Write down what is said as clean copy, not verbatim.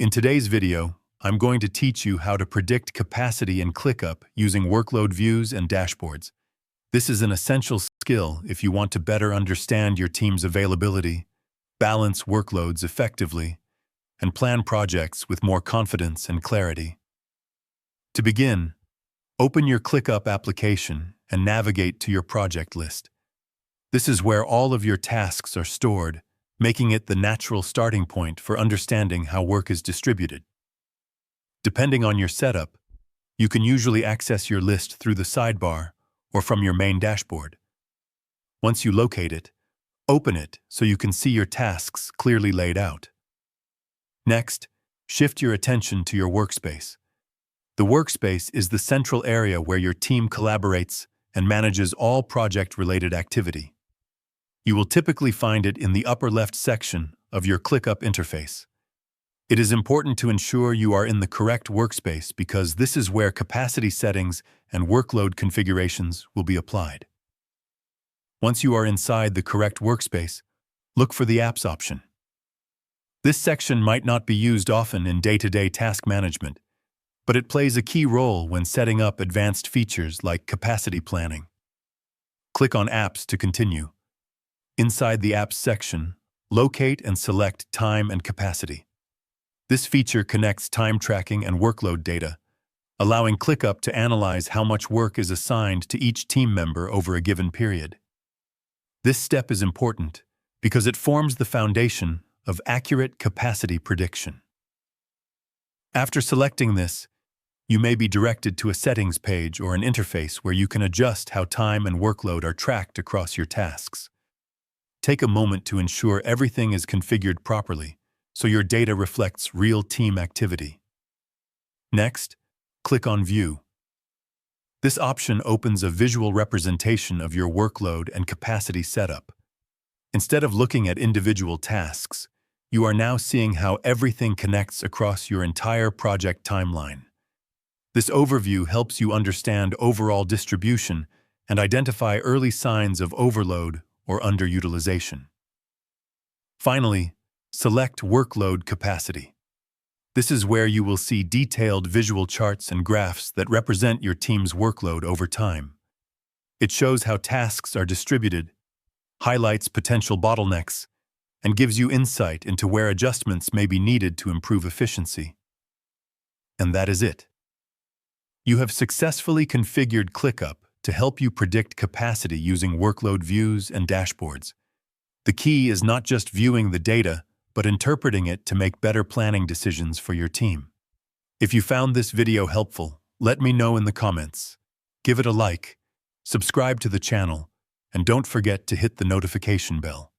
In today's video, I'm going to teach you how to predict capacity in ClickUp using workload views and dashboards. This is an essential skill if you want to better understand your team's availability, balance workloads effectively, and plan projects with more confidence and clarity. To begin, open your ClickUp application and navigate to your project list. This is where all of your tasks are stored, making it the natural starting point for understanding how work is distributed. Depending on your setup, you can usually access your list through the sidebar or from your main dashboard. Once you locate it, open it so you can see your tasks clearly laid out. Next, shift your attention to your workspace. The workspace is the central area where your team collaborates and manages all project-related activity. You will typically find it in the upper left section of your ClickUp interface. It is important to ensure you are in the correct workspace because this is where capacity settings and workload configurations will be applied. Once you are inside the correct workspace, look for the Apps option. This section might not be used often in day-to-day task management, but it plays a key role when setting up advanced features like capacity planning. Click on Apps to continue. Inside the Apps section, locate and select Time and Capacity. This feature connects time tracking and workload data, allowing ClickUp to analyze how much work is assigned to each team member over a given period. This step is important because it forms the foundation of accurate capacity prediction. After selecting this, you may be directed to a settings page or an interface where you can adjust how time and workload are tracked across your tasks. Take a moment to ensure everything is configured properly so your data reflects real team activity. Next, click on View. This option opens a visual representation of your workload and capacity setup. Instead of looking at individual tasks, you are now seeing how everything connects across your entire project timeline. This overview helps you understand overall distribution and identify early signs of overload or underutilization. Finally, select Workload Capacity. This is where you will see detailed visual charts and graphs that represent your team's workload over time. It shows how tasks are distributed, highlights potential bottlenecks, and gives you insight into where adjustments may be needed to improve efficiency. And that is it. You have successfully configured ClickUp to help you predict capacity using workload views and dashboards. The key is not just viewing the data, but interpreting it to make better planning decisions for your team. If you found this video helpful, let me know in the comments. Give it a like, subscribe to the channel, and don't forget to hit the notification bell.